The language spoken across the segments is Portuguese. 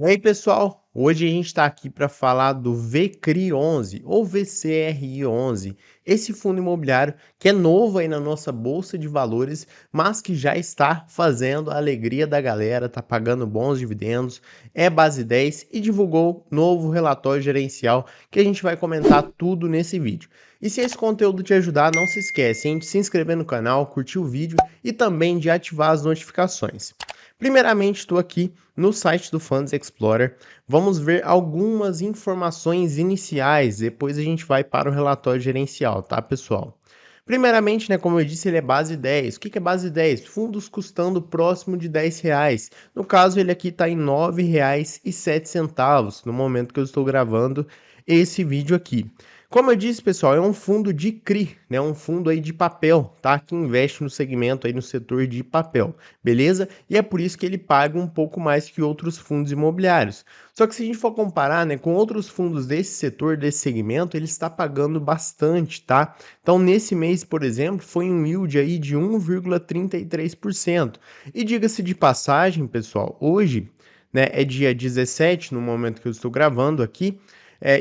E aí, pessoal? Hoje a gente está aqui para falar do VCRI11 ou VCRI11, esse fundo imobiliário que é novo aí na nossa bolsa de valores, mas que já está fazendo a alegria da galera, está pagando bons dividendos, é base 10 e divulgou novo relatório gerencial que a gente vai comentar tudo nesse vídeo. E se esse conteúdo te ajudar, não se esquece hein, de se inscrever no canal, curtir o vídeo e também de ativar as notificações. Primeiramente, estou aqui no site do Funds Explorer. Vamos ver algumas informações iniciais, depois a gente vai para o relatório gerencial, tá, pessoal? Primeiramente, né, como eu disse, ele é base 10. O que é base 10? Fundos custando próximo de R$ 10. No caso, ele aqui está em R$ 9,07 no momento que eu estou gravando esse vídeo aqui. Como eu disse, pessoal, é um fundo de CRI, né? Um fundo aí de papel, tá? Que investe no segmento aí no setor de papel, beleza? E é por isso que ele paga um pouco mais que outros fundos imobiliários. Só que se a gente for comparar, né, com outros fundos desse setor, desse segmento, ele está pagando bastante, tá? Então, nesse mês, por exemplo, foi um yield aí de 1,33%. E diga-se de passagem, pessoal, hoje, né, é dia 17, no momento que eu estou gravando aqui,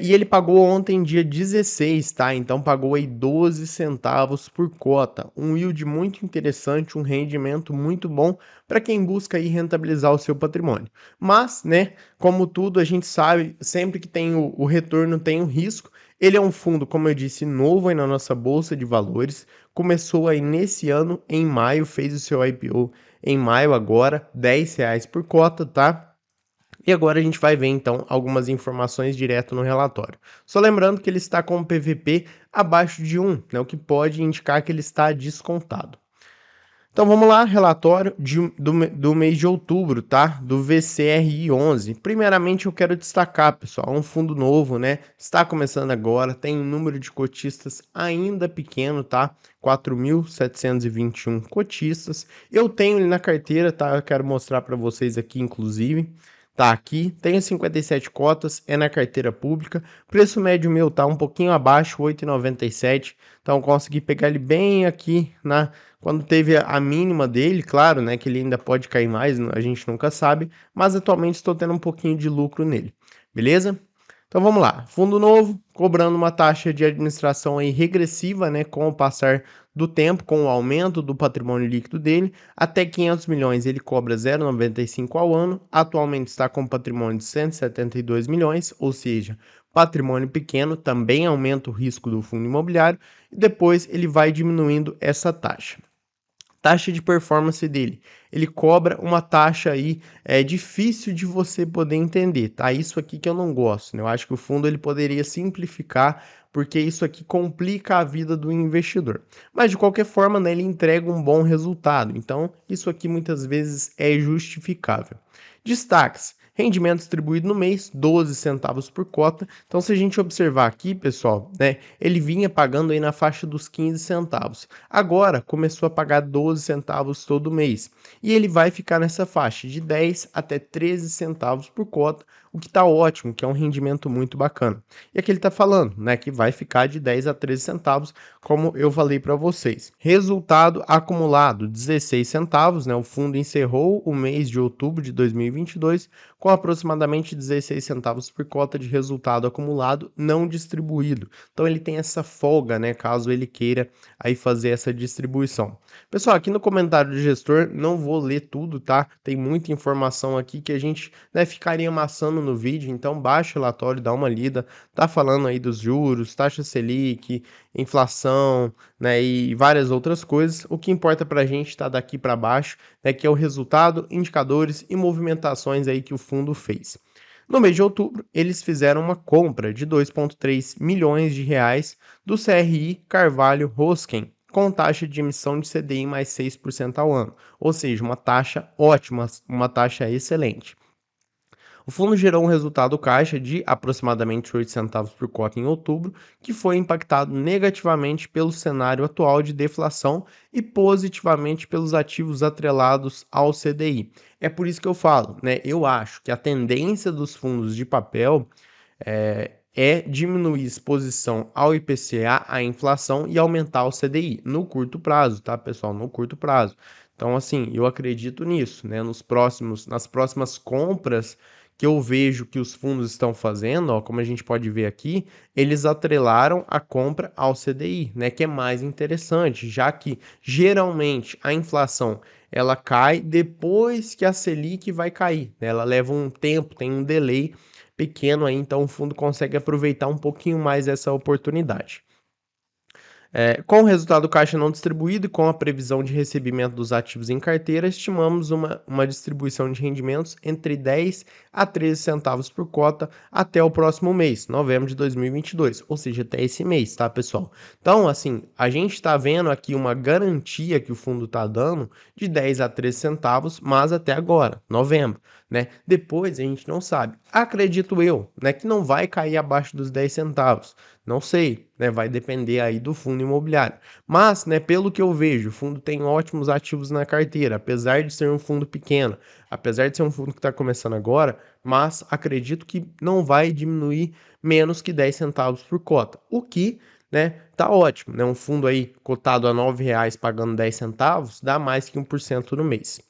e ele pagou ontem dia 16, tá? Então pagou aí 12 centavos por cota. Um yield muito interessante, um rendimento muito bom para quem busca aí rentabilizar o seu patrimônio. Mas, né, como tudo, a gente sabe, sempre que tem o retorno tem o risco. Ele é um fundo, como eu disse, novo aí na nossa bolsa de valores. Começou aí nesse ano, em maio, fez o seu IPO em maio agora, R$ 10 por cota, tá? E agora a gente vai ver então algumas informações direto no relatório. Só lembrando que ele está com um PVP abaixo de 1, né, o que pode indicar que ele está descontado. Então vamos lá, relatório do mês de outubro, tá? Do VCRI11. Primeiramente eu quero destacar, pessoal, um fundo novo, né? Está começando agora, tem um número de cotistas ainda pequeno, tá? 4.721 cotistas. Eu tenho ele na carteira, tá? Eu quero mostrar para vocês aqui, inclusive. Tá aqui, tenho 57 cotas, é na carteira pública. Preço médio meu tá um pouquinho abaixo, 8,97. Então consegui pegar ele bem aqui na quando teve a mínima dele, claro, né, que ele ainda pode cair mais, a gente nunca sabe, mas atualmente estou tendo um pouquinho de lucro nele, beleza? Então vamos lá, fundo novo, cobrando uma taxa de administração aí regressiva, né, com o passar do tempo, com o aumento do patrimônio líquido dele, até 500 milhões ele cobra 0,95 ao ano, atualmente está com um patrimônio de 172 milhões, ou seja, patrimônio pequeno, também aumenta o risco do fundo imobiliário, e depois ele vai diminuindo essa taxa. Taxa de performance dele. Ele cobra uma taxa aí difícil de você poder entender, tá? Isso aqui que eu não gosto, né? Eu acho que o fundo ele poderia simplificar, porque isso aqui complica a vida do investidor. Mas de qualquer forma, né, ele entrega um bom resultado. Então, isso aqui muitas vezes é justificável. Destaques: rendimento distribuído no mês, 12 centavos por cota. Então, se a gente observar aqui, pessoal, né, ele vinha pagando aí na faixa dos 15 centavos. Agora começou a pagar 12 centavos todo mês. E ele vai ficar nessa faixa de 10 até 13 centavos por cota, o que está ótimo, que é um rendimento muito bacana. E aqui ele está falando, né, que vai ficar de 10 a 13 centavos, como eu falei para vocês. Resultado acumulado, 16 centavos, né? O fundo encerrou o mês de outubro de 2022 com aproximadamente 16 centavos por cota de resultado acumulado não distribuído. Então ele tem essa folga, né, caso ele queira aí fazer essa distribuição. Pessoal, aqui no comentário do gestor, não vou ler tudo, tá? Tem muita informação aqui que a gente, né, ficaria amassando no vídeo, então baixa o relatório, dá uma lida, tá falando aí dos juros, taxa Selic, inflação, né, e várias outras coisas. O que importa pra gente tá daqui para baixo, né, que é o resultado, indicadores e movimentações aí que o fundo fez. No mês de outubro, eles fizeram uma compra de 2,3 milhões de reais do CRI Carvalho Hosken, com taxa de emissão de CDI mais 6% ao ano, ou seja, uma taxa ótima, uma taxa excelente. O fundo gerou um resultado caixa de aproximadamente 8 centavos por cota em outubro, que foi impactado negativamente pelo cenário atual de deflação e positivamente pelos ativos atrelados ao CDI. É por isso que eu falo, né? Eu acho que a tendência dos fundos de papel é diminuir exposição ao IPCA, à inflação e aumentar o CDI no curto prazo, tá, pessoal? No curto prazo. Então, assim, eu acredito nisso, né? Nas próximas compras que eu vejo que os fundos estão fazendo, ó, como a gente pode ver aqui, eles atrelaram a compra ao CDI, né, que é mais interessante, já que geralmente a inflação ela cai depois que a Selic vai cair, né? Ela leva um tempo, tem um delay pequeno aí, então o fundo consegue aproveitar um pouquinho mais essa oportunidade. Com o resultado do caixa não distribuído e com a previsão de recebimento dos ativos em carteira, estimamos uma distribuição de rendimentos entre 10 a 13 centavos por cota até o próximo mês, novembro de 2022, ou seja, até esse mês, tá, pessoal? Então, assim, a gente está vendo aqui uma garantia que o fundo está dando de 10 a 13 centavos, mas até agora, novembro, né? Depois a gente não sabe. Acredito eu, né, que não vai cair abaixo dos 10 centavos. Não sei, né? Vai depender aí do fundo imobiliário. Mas, né, pelo que eu vejo, o fundo tem ótimos ativos na carteira, apesar de ser um fundo pequeno, apesar de ser um fundo que está começando agora, mas acredito que não vai diminuir menos que 10 centavos por cota. O que, né, tá ótimo, né? Um fundo aí cotado a R$ 9 pagando 10 centavos dá mais que 1% no mês.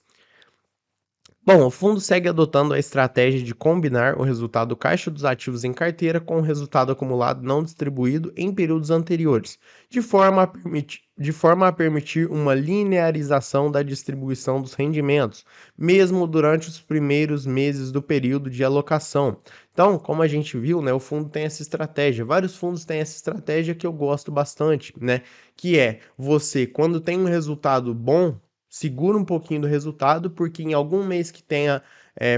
Bom, o fundo segue adotando a estratégia de combinar o resultado do caixa dos ativos em carteira com o resultado acumulado não distribuído em períodos anteriores, de forma a permitir uma linearização da distribuição dos rendimentos, mesmo durante os primeiros meses do período de alocação. Então, como a gente viu, né, o fundo tem essa estratégia. Vários fundos têm essa estratégia que eu gosto bastante, né? Que é você, quando tem um resultado bom, segura um pouquinho do resultado, porque em algum mês que tenha,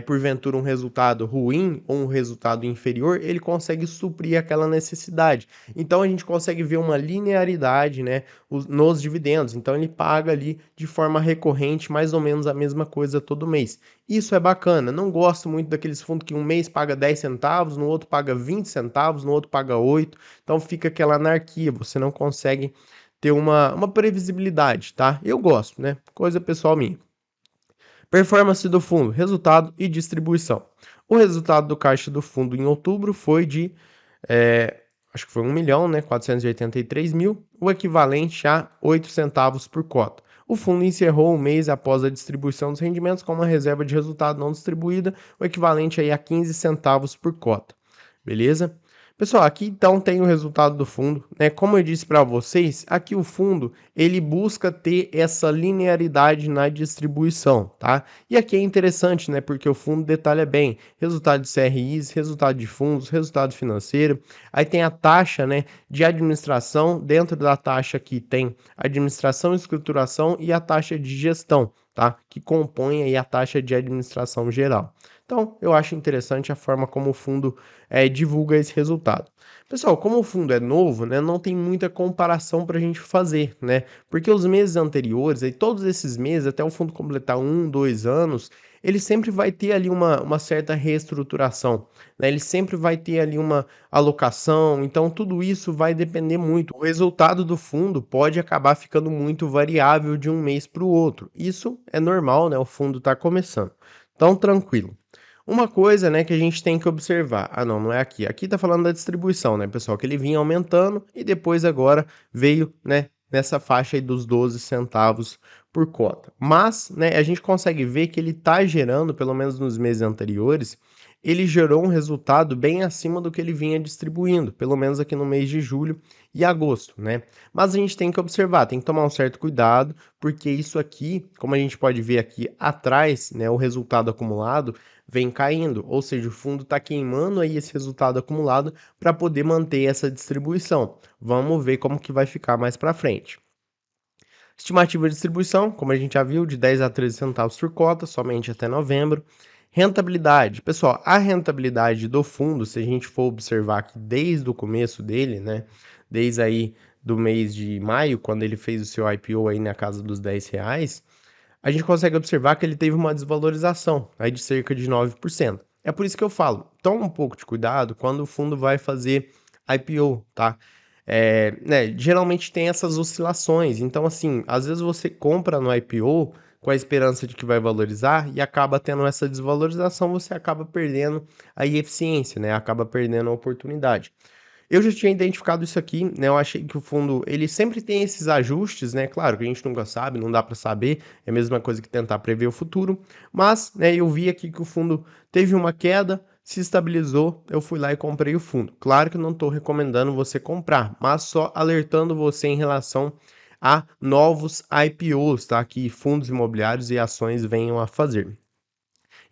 porventura, um resultado ruim ou um resultado inferior, ele consegue suprir aquela necessidade. Então a gente consegue ver uma linearidade, né, nos dividendos. Então ele paga ali de forma recorrente mais ou menos a mesma coisa todo mês. Isso é bacana. Não gosto muito daqueles fundos que um mês paga 10 centavos, no outro paga 20 centavos, no outro paga 8. Então fica aquela anarquia, você não consegue ter uma previsibilidade, tá? Eu gosto, né? Coisa pessoal minha. Performance do fundo, resultado e distribuição. O resultado do caixa do fundo em outubro foi de, acho que foi 1.000.000, né? 483.000, o equivalente a 8 centavos por cota. O fundo encerrou o mês após a distribuição dos rendimentos com uma reserva de resultado não distribuída, o equivalente aí a 15 centavos por cota. Beleza? Pessoal, aqui então tem o resultado do fundo, né? Como eu disse para vocês, aqui o fundo ele busca ter essa linearidade na distribuição, tá? E aqui é interessante, né? Porque o fundo detalha bem resultado de CRIs, resultado de fundos, resultado financeiro. Aí tem a taxa, né, de administração. Dentro da taxa aqui tem administração, escrituração e a taxa de gestão, tá? Que compõe aí a taxa de administração geral. Então, eu acho interessante a forma como o fundo divulga esse resultado. Pessoal, como o fundo é novo, né, não tem muita comparação para a gente fazer, né? Porque os meses anteriores, aí, todos esses meses, até o fundo completar 1, 2 anos, ele sempre vai ter ali uma certa reestruturação, né? Ele sempre vai ter ali uma alocação, então tudo isso vai depender muito. O resultado do fundo pode acabar ficando muito variável de um mês para o outro. Isso é normal, né? O fundo está começando. Então, tranquilo. Uma coisa, né, que a gente tem que observar. Ah, não, não é aqui. Aqui tá falando da distribuição, né, pessoal? Que ele vinha aumentando e depois agora veio, né, nessa faixa aí dos 12 centavos por cota. Mas, né, a gente consegue ver que ele tá gerando, pelo menos nos meses anteriores, ele gerou um resultado bem acima do que ele vinha distribuindo, pelo menos aqui no mês de julho e agosto, né? Mas a gente tem que observar, tem que tomar um certo cuidado, porque isso aqui, como a gente pode ver aqui atrás, né, o resultado acumulado vem caindo, ou seja, o fundo está queimando aí esse resultado acumulado para poder manter essa distribuição. Vamos ver como que vai ficar mais para frente. Estimativa de distribuição, como a gente já viu, de 10 a 13 centavos por cota, somente até novembro. Rentabilidade. Pessoal, a rentabilidade do fundo, se a gente for observar aqui desde o começo dele, né, desde aí do mês de maio, quando ele fez o seu IPO aí na casa dos R$ 10, a gente consegue observar que ele teve uma desvalorização aí de cerca de 9%. É por isso que eu falo, toma um pouco de cuidado quando o fundo vai fazer IPO, tá? Né, geralmente tem essas oscilações, então assim, às vezes você compra no IPO com a esperança de que vai valorizar e acaba tendo essa desvalorização, você acaba perdendo a eficiência, né? Acaba perdendo a oportunidade. Eu já tinha identificado isso aqui, né, eu achei que o fundo, ele sempre tem esses ajustes, né, claro que a gente nunca sabe, não dá para saber, é a mesma coisa que tentar prever o futuro, mas, né, eu vi aqui que o fundo teve uma queda, se estabilizou, eu fui lá e comprei o fundo. Claro que eu não estou recomendando você comprar, mas só alertando você em relação a novos IPOs, tá, que fundos imobiliários e ações venham a fazer.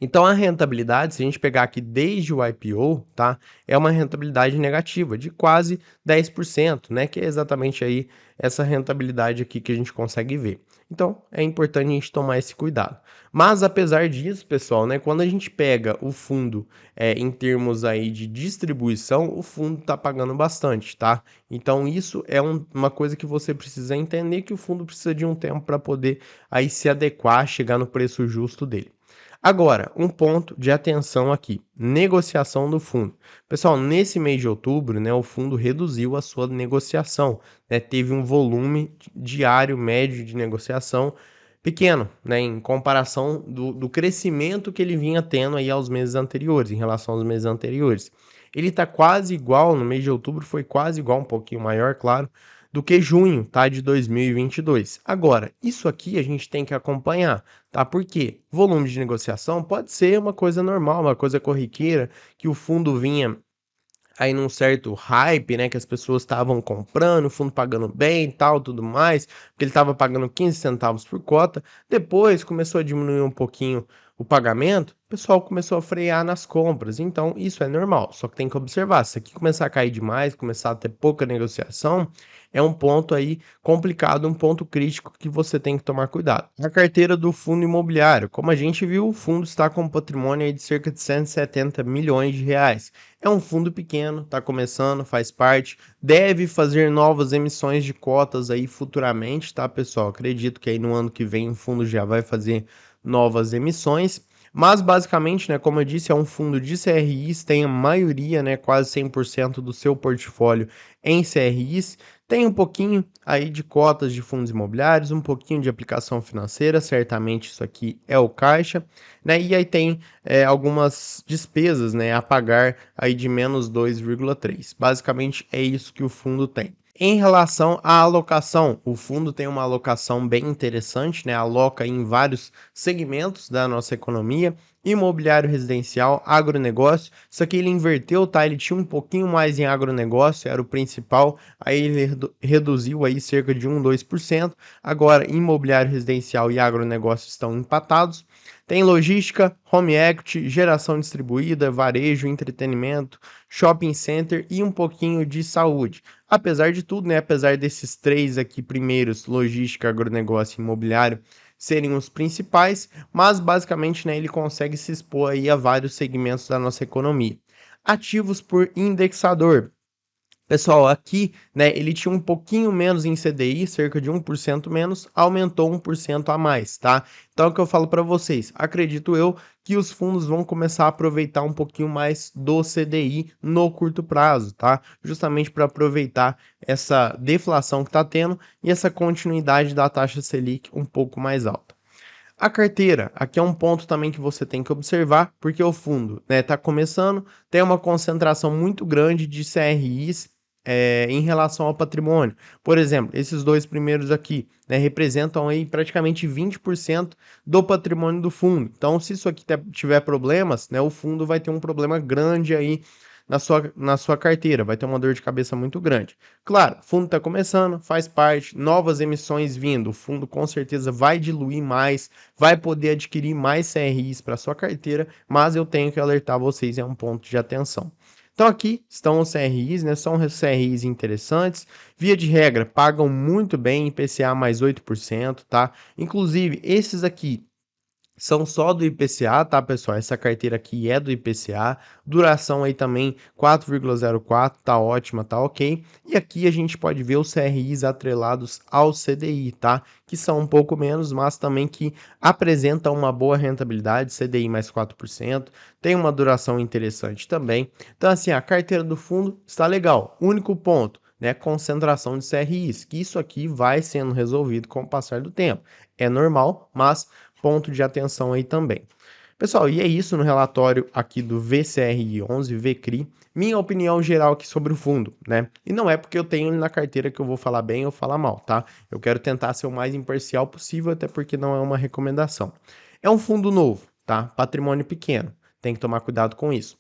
Então a rentabilidade, se a gente pegar aqui desde o IPO, tá, é uma rentabilidade negativa de quase 10%, né, que é exatamente aí essa rentabilidade aqui que a gente consegue ver. Então é importante a gente tomar esse cuidado. Mas apesar disso, pessoal, né, quando a gente pega o fundo em termos aí de distribuição, o fundo está pagando bastante, tá? Então isso é uma coisa que você precisa entender, que o fundo precisa de um tempo para poder aí se adequar, chegar no preço justo dele. Agora, um ponto de atenção aqui, negociação do fundo. Pessoal, nesse mês de outubro, né, o fundo reduziu a sua negociação, né, teve um volume diário médio de negociação pequeno, né, em comparação do crescimento que ele vinha tendo aí aos meses anteriores, em relação aos meses anteriores. Ele está quase igual, no mês de outubro foi quase igual, um pouquinho maior, claro, do que junho, tá, de 2022. Agora, isso aqui a gente tem que acompanhar, tá? Porque volume de negociação pode ser uma coisa normal, uma coisa corriqueira, que o fundo vinha aí num certo hype, né, que as pessoas estavam comprando, o fundo pagando bem e tal, tudo mais, porque ele estava pagando 15 centavos por cota. Depois começou a diminuir um pouquinho o pagamento, o pessoal começou a frear nas compras. Então, isso é normal, só que tem que observar, se aqui começar a cair demais, começar a ter pouca negociação, é um ponto aí complicado, um ponto crítico que você tem que tomar cuidado. A carteira do fundo imobiliário, como a gente viu, o fundo está com um patrimônio aí de cerca de 170 milhões de reais. É um fundo pequeno, está começando, faz parte, deve fazer novas emissões de cotas aí futuramente, tá, pessoal? Acredito que aí no ano que vem o fundo já vai fazer novas emissões. Mas basicamente, né, como eu disse, é um fundo de CRIs, tem a maioria, né, quase 100% do seu portfólio em CRIs, tem um pouquinho aí de cotas de fundos imobiliários, um pouquinho de aplicação financeira, certamente isso aqui é o caixa, né? E aí tem algumas despesas, né, a pagar aí de menos 2,3. Basicamente é isso que o fundo tem. Em relação à alocação, o fundo tem uma alocação bem interessante, né? Aloca em vários segmentos da nossa economia: imobiliário residencial, agronegócio. Isso aqui ele inverteu, tá? Ele tinha um pouquinho mais em agronegócio, era o principal, aí ele reduziu aí cerca de 2%. Agora, imobiliário residencial e agronegócio estão empatados. Tem logística, home equity, geração distribuída, varejo, entretenimento, shopping center e um pouquinho de saúde. Apesar de tudo, né, apesar desses três aqui primeiros, logística, agronegócio e imobiliário, serem os principais, mas basicamente, né, ele consegue se expor aí a vários segmentos da nossa economia. Ativos por indexador. Pessoal, aqui, né, ele tinha um pouquinho menos em CDI, cerca de 1% menos, aumentou 1% a mais, tá? Então, é o que eu falo para vocês, acredito eu que os fundos vão começar a aproveitar um pouquinho mais do CDI no curto prazo, tá? Justamente para aproveitar essa deflação que está tendo e essa continuidade da taxa Selic um pouco mais alta. A carteira, aqui é um ponto também que você tem que observar, porque o fundo, né, está começando, tem uma concentração muito grande de CRIs em relação ao patrimônio. Por exemplo, esses dois primeiros aqui, né, representam aí praticamente 20% do patrimônio do fundo. Então, se isso aqui tiver problemas, né, o fundo vai ter um problema grande aí na sua carteira, vai ter uma dor de cabeça muito grande. Claro, o fundo está começando, faz parte, novas emissões vindo, o fundo com certeza vai diluir mais, vai poder adquirir mais CRIs para sua carteira, mas eu tenho que alertar vocês, é um ponto de atenção. Então aqui estão os CRIs, né? São CRIs interessantes, via de regra pagam muito bem, IPCA mais 8%, tá? Inclusive esses aqui são só do IPCA, tá, pessoal? Essa carteira aqui é do IPCA, duração aí também 4,04, tá ótima, tá ok. E aqui a gente pode ver os CRIs atrelados ao CDI, tá? Que são um pouco menos, mas também que apresentam uma boa rentabilidade, CDI mais 4%, tem uma duração interessante também. Então, assim, a carteira do fundo está legal. Único ponto, né? Concentração de CRIs, que isso aqui vai sendo resolvido com o passar do tempo. É normal, mas ponto de atenção aí também. Pessoal, e é isso no relatório aqui do VCRI11, VCRI, minha opinião geral aqui sobre o fundo, né? E não é porque eu tenho ele na carteira que eu vou falar bem ou falar mal, tá? Eu quero tentar ser o mais imparcial possível, até porque não é uma recomendação. É um fundo novo, tá? Patrimônio pequeno. Tem que tomar cuidado com isso.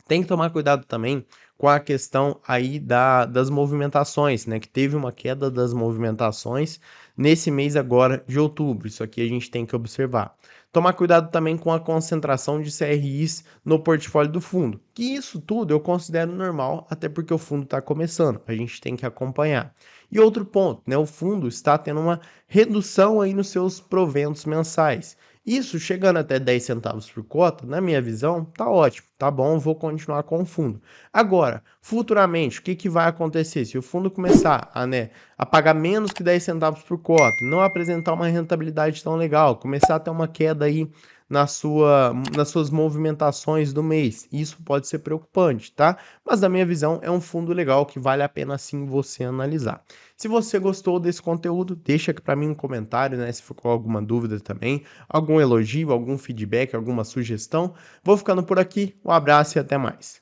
Tem que tomar cuidado também com a questão aí das movimentações, né? Que teve uma queda das movimentações nesse mês agora de outubro. Isso aqui a gente tem que observar. Tomar cuidado também com a concentração de CRIs no portfólio do fundo. Que isso tudo eu considero normal, até porque o fundo está começando. A gente tem que acompanhar. E outro ponto, né? O fundo está tendo uma redução aí nos seus proventos mensais. Isso chegando até 10 centavos por cota, na minha visão, tá ótimo, tá bom, vou continuar com o fundo. Agora, futuramente, o que que vai acontecer? Se o fundo começar a pagar menos que 10 centavos por cota, não apresentar uma rentabilidade tão legal, começar a ter uma queda aí nas suas movimentações do mês, isso pode ser preocupante, tá? Mas na minha visão, é um fundo legal que vale a pena sim você analisar. Se você gostou desse conteúdo, deixa aqui para mim um comentário, né? Se ficou alguma dúvida também, algum elogio, algum feedback, alguma sugestão. Vou ficando por aqui, um abraço e até mais.